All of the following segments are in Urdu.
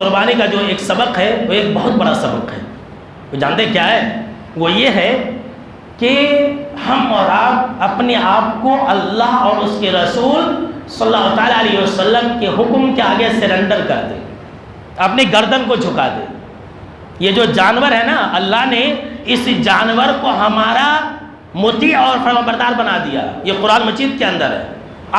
قربانی کا جو ایک سبق ہے وہ ایک بہت بڑا سبق ہے. وہ جانتے کیا ہے؟ وہ یہ ہے کہ ہم اور آپ اپنے آپ کو اللہ اور اس کے رسول صلی اللہ تعالیٰ علیہ وسلم کے حکم کے آگے سرنڈر کر دیں، اپنی گردن کو جھکا دیں. یہ جو جانور ہے نا، اللہ نے اس جانور کو ہمارا مطیع اور فرمانبردار بنا دیا. یہ قرآن مجید کے اندر ہے.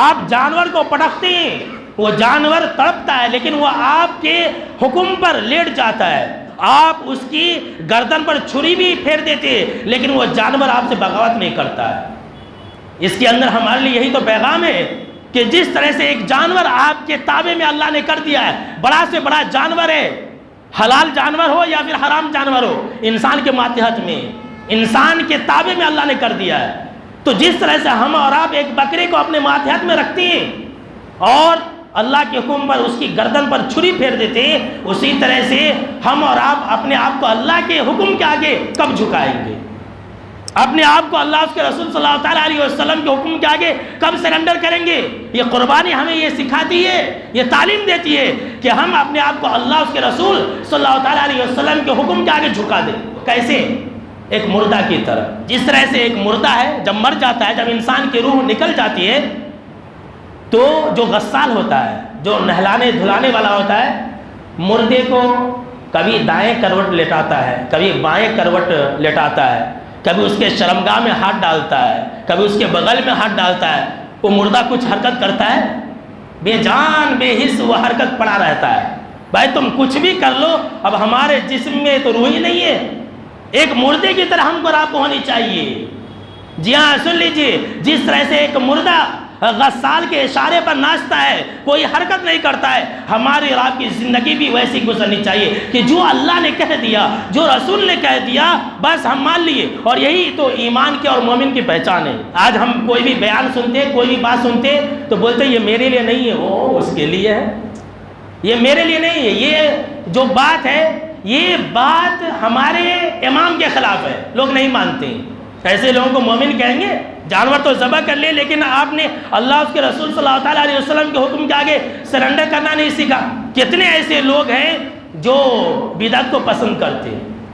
آپ جانور کو پٹکتے ہیں، وہ جانور تڑپتا ہے لیکن وہ آپ کے حکم پر لیٹ جاتا ہے. آپ اس کی گردن پر چھری بھی پھیر دیتے لیکن وہ جانور آپ سے بغاوت نہیں کرتا ہے. اس کے اندر ہمارے لیے یہی تو پیغام ہے کہ جس طرح سے ایک جانور آپ کے تابع میں اللہ نے کر دیا ہے، بڑا سے بڑا جانور ہے، حلال جانور ہو یا پھر حرام جانور ہو، انسان کے ماتحت میں، انسان کے تابع میں اللہ نے کر دیا ہے. تو جس طرح سے ہم اور آپ ایک بکرے کو اپنے ماتحت میں رکھتے ہیں اور اللہ کے حکم پر اس کی گردن پر چھری پھیر دیتے ہیں، اسی طرح سے ہم اور آپ اپنے آپ کو اللہ کے حکم کے آگے کب جھکائیں گے؟ اپنے آپ کو اللہ اس کے رسول صلی اللہ تعالیٰ علیہ وسلم کے حکم کے آگے کب سرنڈر کریں گے؟ یہ قربانی ہمیں یہ سکھاتی ہے، یہ تعلیم دیتی ہے کہ ہم اپنے آپ کو اللہ اس کے رسول صلی اللہ تعالیٰ علیہ وسلم کے حکم کے آگے جھکا دیں. کیسے؟ ایک مردہ کی طرح. جس طرح سے ایک مردہ ہے جب مر جاتا ہے، جب انسان کی روح نکل جاتی ہے تو جو غسال ہوتا ہے، جو نہلانے دھلانے والا ہوتا ہے، مردے کو کبھی دائیں کروٹ لٹاتا ہے، کبھی بائیں کروٹ لٹاتا ہے، کبھی اس کے شرمگاہ میں ہاتھ ڈالتا ہے، کبھی اس کے بغل میں ہاتھ ڈالتا ہے. وہ مردہ کچھ حرکت کرتا ہے؟ بے جان بے حس وہ حرکت پڑا رہتا ہے. بھائی تم کچھ بھی کر لو، اب ہمارے جسم میں تو روح ہی نہیں ہے. ایک مردے کی طرح ہم کو آپ ہونی چاہیے. جی ہاں، سن لیجئے، جس طرح سے ایک مردہ غسال کے اشارے پر ناچتا ہے، کوئی حرکت نہیں کرتا ہے، ہماری اور آپ کی زندگی بھی ویسی گزرنی چاہیے کہ جو اللہ نے کہہ دیا، جو رسول نے کہہ دیا، بس ہم مان لیے. اور یہی تو ایمان کے اور مومن کی پہچان ہے. آج ہم کوئی بھی بیان سنتے، کوئی بھی بات سنتے تو بولتے یہ میرے لیے نہیں ہے، وہ اس کے لیے ہے. یہ میرے لیے نہیں ہے. یہ جو بات ہے، یہ بات ہمارے امام کے خلاف ہے، لوگ نہیں مانتے. ایسے لوگوں کو مومن کہیں گے؟ جانور تو ذبح کر لے لیکن آپ نے اللہ اس کے رسول صلی اللہ تعالیٰ علیہ وسلم کے حکم کے آگے سرنڈر کرنا نہیں سیکھا. کتنے ایسے لوگ ہیں جو بدعت کو پسند کرتے،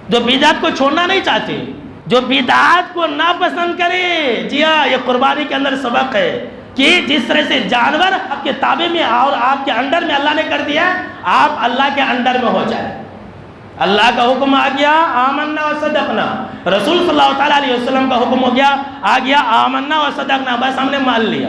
جو بدعت کو چھوڑنا نہیں چاہتے، جو بدعت کو ناپسند کرے. جی ہاں، یہ قربانی کے اندر سبق ہے کہ جس طرح سے جانور آپ کے تابع میں اور آپ کے انڈر میں اللہ نے کر دیا، آپ اللہ کے انڈر میں ہو جائے. اللہ کا حکم آ گیا، آمنا و صدقنا. رسول صلی اللہ تعالیٰ علیہ وسلم کا حکم ہو گیا، آ گیا آمنا و صدقنا، بس ہم نے مان لیا.